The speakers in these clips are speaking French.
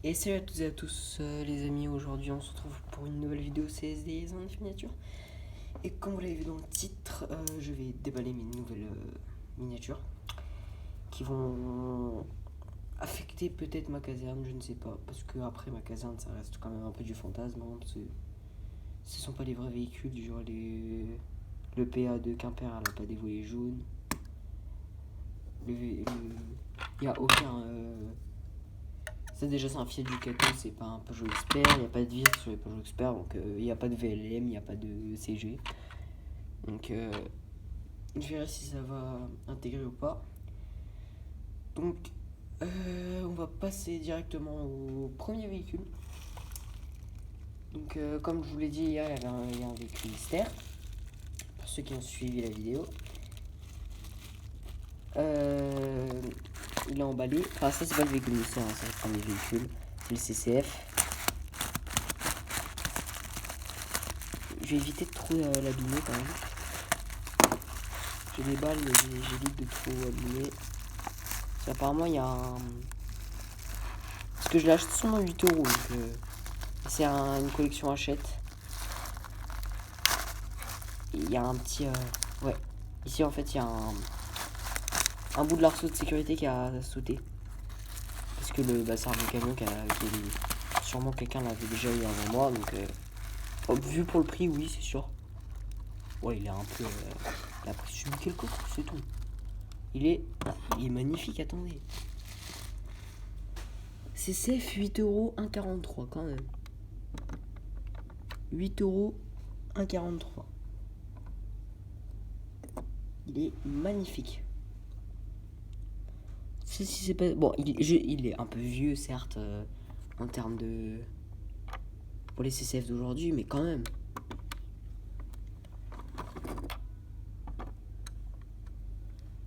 Et salut à toutes et à tous les amis, aujourd'hui on se retrouve pour une nouvelle vidéo CSD en miniature. Et comme vous l'avez vu dans le titre, je vais déballer mes nouvelles miniatures qui vont affecter peut-être ma caserne, je ne sais pas. Parce que après ma caserne ça reste quand même un peu du fantasme, hein, parce que ce sont pas les vrais véhicules, genre le PA de Quimper, elle a pas des volets jaunes. Il n'y a aucun... Ça déjà c'est un Fiat Ducato, c'est pas un Peugeot Expert, il n'y a pas de vis sur les Peugeot Expert, donc il n'y a pas de VLM, il n'y a pas de CG. Donc je verrai si ça va intégrer ou pas. Donc on va passer directement au premier véhicule. Donc comme je vous l'ai dit hier, il y a un véhicule mystère, pour ceux qui ont suivi la vidéo. Il est emballé, enfin ça c'est pas le véhicule mystère, hein, c'est le premier véhicule, c'est le CCF. Je vais éviter de trop l'abîmer quand même. J'ai des balles, mais j'évite de trop abîmer. Apparemment, il y a un. Parce que je l'ai acheté seulement 8 euros. Donc, c'est une collection Hachette. Il y a un petit. Ouais. Ici, en fait, il y a un bout de l'arceau de sécurité qui a sauté. Parce que c'est un camion qui sûrement quelqu'un l'avait déjà eu avant moi. Donc, vu pour le prix, oui, c'est sûr. Ouais, il est un peu. Il a subi quelques coups, c'est tout. Il est magnifique, attendez. CCF 8 euros 1,43 quand même. 8 euros 1,43. Il est magnifique. Si c'est pas. Bon, il est un peu vieux, certes, en termes de. Pour les CCF d'aujourd'hui, mais quand même.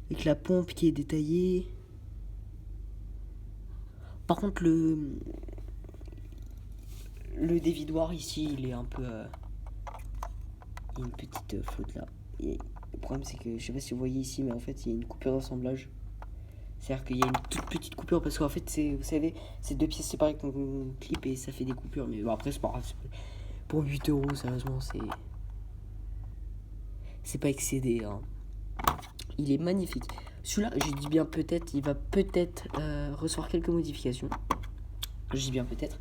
Avec la pompe qui est détaillée. Par contre, le dévidoir ici, il est un peu. Il y a une petite faute là. Et le problème, c'est que je sais pas si vous voyez ici, mais en fait, il y a une coupure d'assemblage. C'est-à-dire qu'il y a une toute petite coupure parce qu'en fait, vous savez, c'est deux pièces séparées qu'on clip et ça fait des coupures. Mais bon, après, c'est pas grave. Pour 8 euros, sérieusement, c'est pas excédé. Hein. Il est magnifique. Celui-là, je dis bien peut-être, il va peut-être recevoir quelques modifications. Je dis bien peut-être.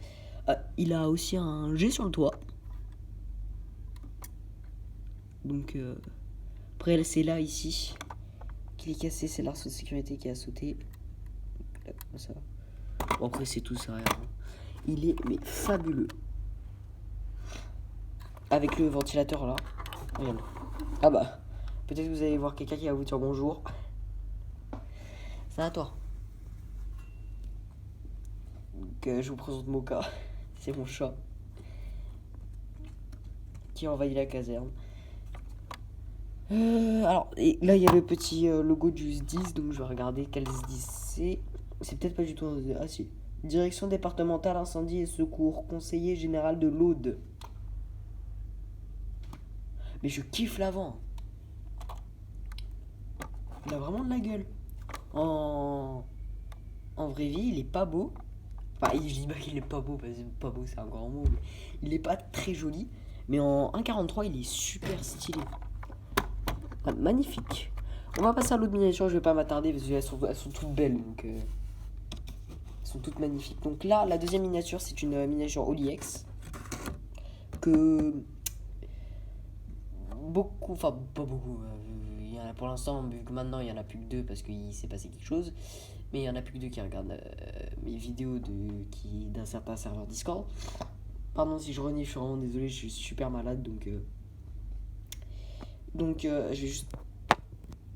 Il a aussi un G sur le toit. Donc, après, c'est là, ici, qu'il est cassé. C'est l'arceau de sécurité qui a sauté. Là, comme ça. Bon, après, c'est tout ça. Hein. Il est mais fabuleux. Avec le ventilateur là. Regarde. Ah bah, peut-être que vous allez voir quelqu'un qui va vous dire bonjour. C'est à toi. Donc, je vous présente Moka. C'est mon chat. Qui envahit la caserne. Alors, et là, il y a le petit logo du SDIS. Donc, je vais regarder quel SDIS c'est. C'est peut-être pas du tout. Ah, si. Direction départementale incendie et secours. Conseiller général de l'Aude. Mais je kiffe l'avant. Il a vraiment de la gueule. En vraie vie, il est pas beau. Enfin, je dis pas qu'il est pas beau, parce que pas beau c'est un grand mot. Mais il est pas très joli. Mais en 1,43, il est super stylé. Ah, magnifique. On va passer à l'autre miniature, je vais pas m'attarder parce qu'elles sont toutes belles. Donc, elles sont toutes magnifiques. Donc là, la deuxième miniature, c'est une miniature OliX. Que beaucoup, enfin pas beaucoup. Il y en a pour l'instant, vu que maintenant il y en a plus que deux parce qu'il s'est passé quelque chose. Mais il y en a plus que deux qui regardent mes vidéos d'un certain serveur Discord. Pardon si je renie, je suis vraiment désolé, je suis super malade donc je vais juste.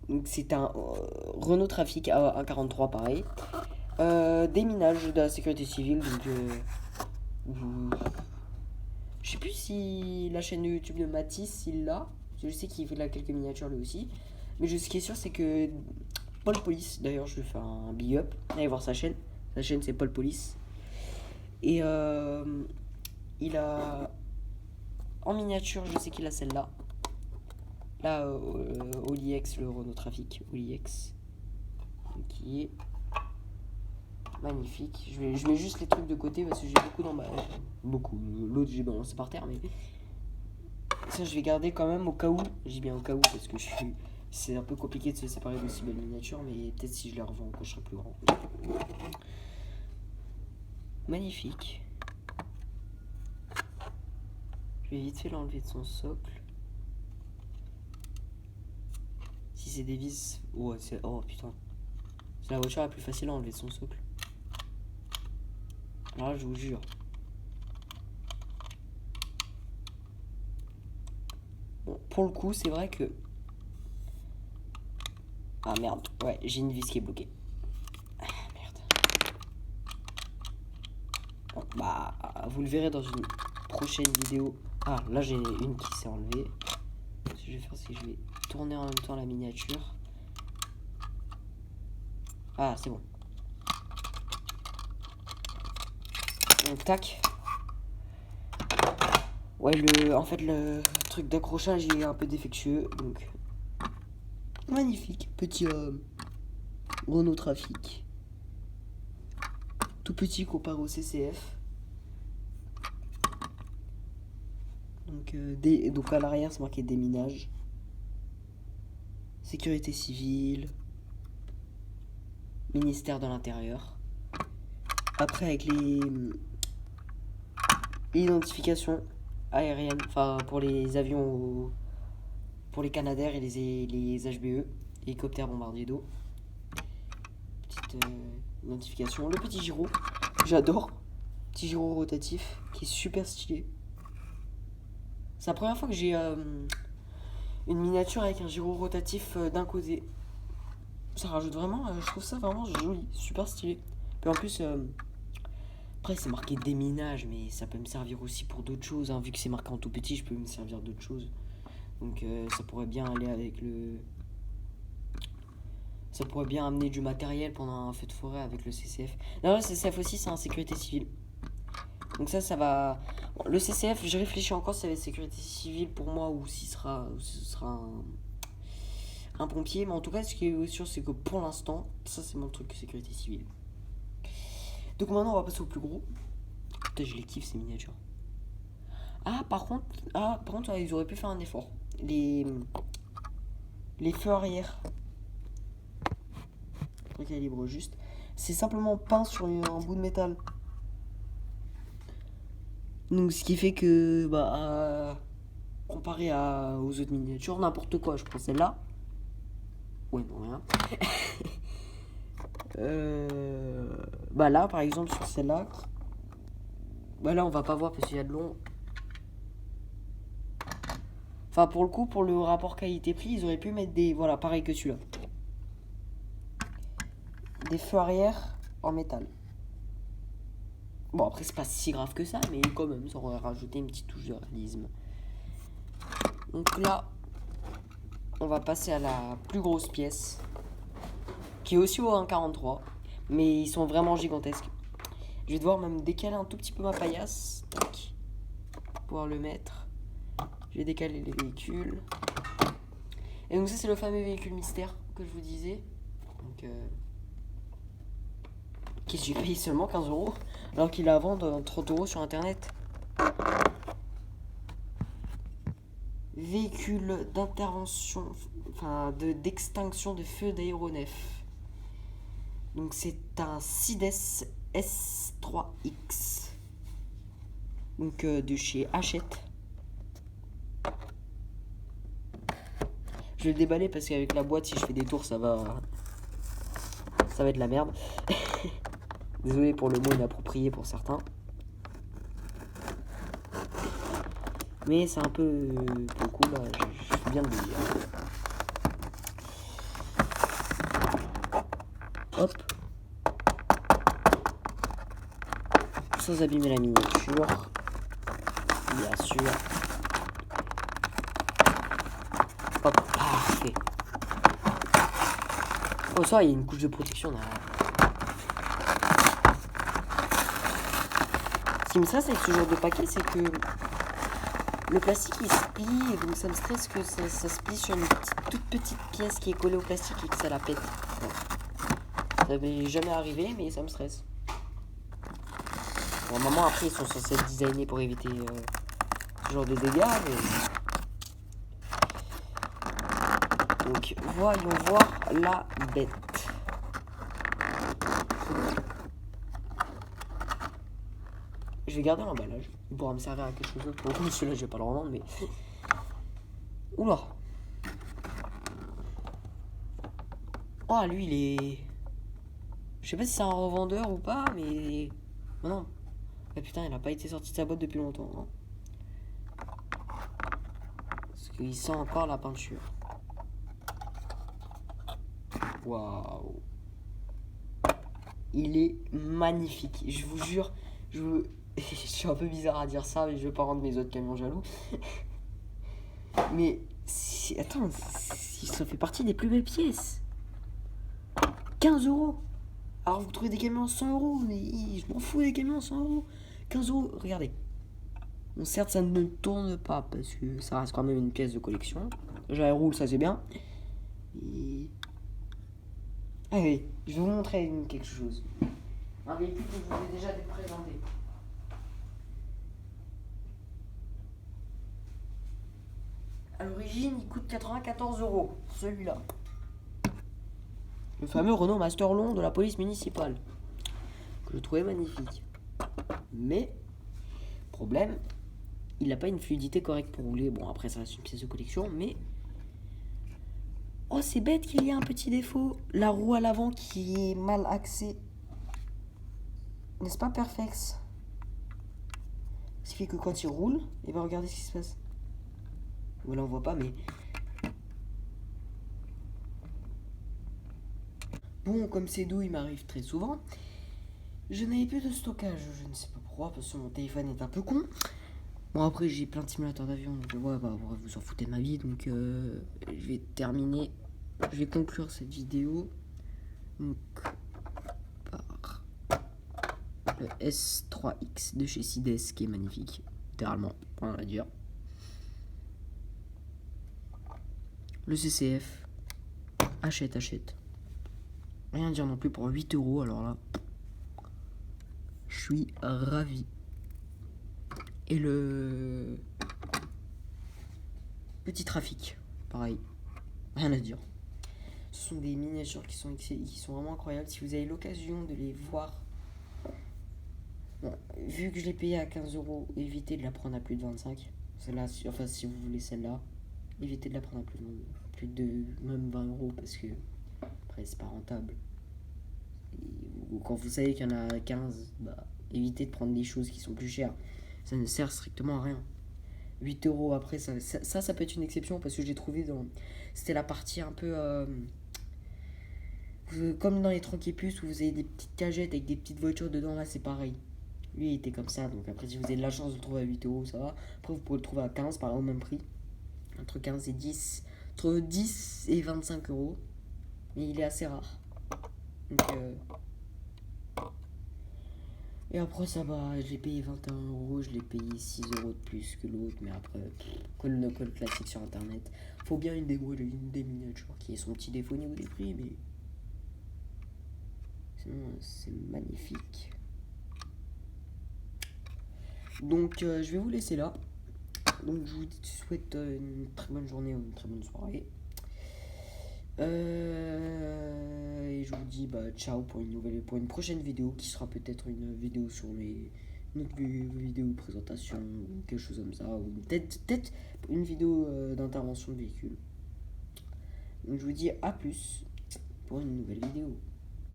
Donc c'est un Renault Trafic à 1,43 pareil. Déminage de la sécurité civile donc je sais plus si la chaîne de YouTube de Matisse il l'a. Je sais qu'il fait quelques miniatures lui aussi. Mais ce qui est sûr c'est que Paul Police, d'ailleurs je lui fais un big up. Allez voir sa chaîne. Sa chaîne c'est Paul Police. Et il a en miniature, je sais qu'il a celle-là. Là, OliX, le Renault Trafic, OliX. Qui est Magnifique. Je mets juste les trucs de côté parce que j'ai beaucoup d'emballage. Beaucoup. L'autre, j'ai balancé par terre, mais ça, je vais garder quand même au cas où. J'ai bien au cas où parce que c'est un peu compliqué de se séparer de si belles miniatures, mais peut-être si je les revends quand je serai plus grand. Magnifique. Je vais vite fait l'enlever de son socle. Si c'est des vis... Oh, oh putain. C'est la voiture la plus facile à enlever de son socle. Alors là, je vous jure. Bon, pour le coup, c'est vrai que... Ah merde, ouais, j'ai une vis qui est bloquée. Ah merde. Bon, bah, vous le verrez dans une prochaine vidéo. Ah, là j'ai une qui s'est enlevée. Ce que je vais faire, c'est que je vais tourner en même temps la miniature. Ah, c'est bon. Donc, tac. Ouais, en fait, le truc d'accrochage est un peu défectueux, donc... Magnifique, petit Renault Trafic. Tout petit comparé au CCF. Donc à l'arrière, c'est marqué déminage. Sécurité civile. Ministère de l'Intérieur. Après, avec l'identification aérienne, enfin pour les avions, pour les Canadair et les HBE, hélicoptères bombardiers d'eau. Petite identification. Le petit gyro, j'adore. Petit gyro rotatif qui est super stylé. C'est la première fois que j'ai une miniature avec un gyro rotatif d'un côté. Ça rajoute vraiment, je trouve ça vraiment joli, super stylé. Puis en plus, après c'est marqué déminage, mais ça peut me servir aussi pour d'autres choses. Hein. Vu que c'est marqué en tout petit, je peux me servir d'autres choses. Donc ça pourrait bien aller avec le... Ça pourrait bien amener du matériel pendant un feu de forêt avec le CCF. Non, le CCF aussi, c'est en sécurité civile. Donc ça va... Bon, le CCF, je réfléchis encore si ça va être sécurité civile pour moi ou si ce sera un pompier. Mais en tout cas, ce qui est sûr, c'est que pour l'instant, ça c'est mon truc, sécurité civile. Donc maintenant, on va passer au plus gros. Putain, je les kiffe ces miniatures. Par contre, ils auraient pu faire un effort. Les feux arrière. Recalibre juste. C'est simplement peint sur un bout de métal. Donc ce qui fait que comparé aux autres miniatures, n'importe quoi, je prends celle-là. Ouais, non, rien. Là par exemple sur celle-là. Là on va pas voir parce qu'il y a de long. Enfin pour le coup, pour le rapport qualité-prix, ils auraient pu mettre des... Voilà, pareil que celui-là. Des feux arrière en métal. Bon après c'est pas si grave que ça, mais quand même ça aurait rajouté une petite touche de réalisme. Donc là on va passer à la plus grosse pièce, qui est aussi au 1,43, mais ils sont vraiment gigantesques. Je vais devoir même décaler un tout petit peu ma paillasse, tac, pour pouvoir le mettre. Je vais décaler les véhicules. Et donc ça c'est le fameux véhicule mystère que je vous disais. Donc qui j'ai payé seulement 15 €, alors qu'il est à vendre 30 € sur internet. Véhicule d'intervention, d'extinction de feux d'aéronefs. Donc c'est un Sides S3X. Donc de chez Hachette. Je vais le déballer parce qu'avec la boîte, si je fais des tours, ça va être la merde. Désolé pour le mot inapproprié pour certains. Mais c'est un peu... Pour le coup, là, je suis bien de le dire. Hop. Sans abîmer la miniature. Bien sûr. Hop, parfait. Oh, ça, il y a une couche de protection derrière. Ce qui me stresse avec ce genre de paquet, c'est que le plastique il se plie, et donc ça me stresse que ça se plie sur une toute petite pièce qui est collée au plastique et que ça la pète. Ouais. Ça m'est jamais arrivé, mais ça me stresse. Normalement, après, ils sont censés être designés pour éviter ce genre de dégâts. Mais... donc, voyons voir la bête. Je vais garder l'emballage. Il pourra me servir à quelque chose d'autre. Pour celui-là, je vais pas le revendre, mais... oula. Oh, lui, il est... je sais pas si c'est un revendeur ou pas, mais... oh, non. Ah, putain, il a pas été sorti de sa boîte depuis longtemps. Hein. Parce qu'il sent encore la peinture. Waouh. Il est magnifique. Je vous jure, je suis un peu bizarre à dire ça, mais je veux pas rendre mes autres camions jaloux. Mais attends, ça fait partie des plus belles pièces. 15 euros. Alors vous trouvez des camions à 100 euros, mais je m'en fous des camions à 100 euros. 15 euros, regardez. Bon, certes, ça ne tourne pas parce que ça reste quand même une pièce de collection. Déjà, elle roule, ça c'est bien. Et... allez, je vais vous montrer quelque chose. Un véhicule que je vous ai déjà présenté. À l'origine, il coûte 94 euros, celui-là. Le fameux Renault Master Long de la police municipale. Que je trouvais magnifique. Mais, problème, il n'a pas une fluidité correcte pour rouler. Bon, après, ça reste une pièce de collection, mais... oh, c'est bête qu'il y ait un petit défaut. La roue à l'avant qui est mal axée. N'est-ce pas, Perfex? Ce qui fait que quand il roule, et ben regardez ce qui se passe. Voilà, on voit pas, mais... bon, comme ces dos, il m'arrive très souvent. Je n'avais plus de stockage, je ne sais pas pourquoi, parce que mon téléphone est un peu con. Bon, après, j'ai plein de simulateurs d'avion, donc ouais, bah, vous en foutez de ma vie, donc je vais terminer, je vais conclure cette vidéo, donc, par le S3X de chez Sides, qui est magnifique, littéralement, on va dire. Le CCF, achète. Rien à dire non plus pour 8 euros, alors là, je suis ravi. Et le petit trafic, pareil, rien à dire. Ce sont des miniatures qui sont vraiment incroyables. Si vous avez l'occasion de les voir, bon, vu que je l'ai payé à 15 euros, évitez de la prendre à plus de 25. Celle-là, enfin, si vous voulez celle-là, évitez de la prendre à plus de même 20 euros parce que après, c'est pas rentable. Et quand vous savez qu'il y en a 15, bah, évitez de prendre des choses qui sont plus chères. Ça ne sert strictement à rien. 8 euros après, ça peut être une exception parce que j'ai trouvé dans... c'était la partie un peu... comme dans les Tranquipus où vous avez des petites cagettes avec des petites voitures dedans, là c'est pareil. Lui il était comme ça, donc après si vous avez de la chance de le trouver à 8 euros, ça va. Après vous pouvez le trouver à 15, par là au même prix. Entre 15 et 10. Entre 10 et 25 euros. Mais il est assez rare. Donc et après ça va, je l'ai payé 21 euros, je l'ai payé 6 euros de plus que l'autre, mais après, call classique sur internet. Faut bien une des miniatures qui est son petit défaut au niveau des prix, mais sinon c'est magnifique. Donc je vais vous laisser là. Donc je vous souhaite une très bonne journée ou une très bonne soirée. Et je vous dis bah ciao pour une prochaine vidéo qui sera peut-être une vidéo sur notre vidéo présentation ou quelque chose comme ça, ou peut-être une vidéo d'intervention de véhicule. Donc je vous dis à plus pour une nouvelle vidéo.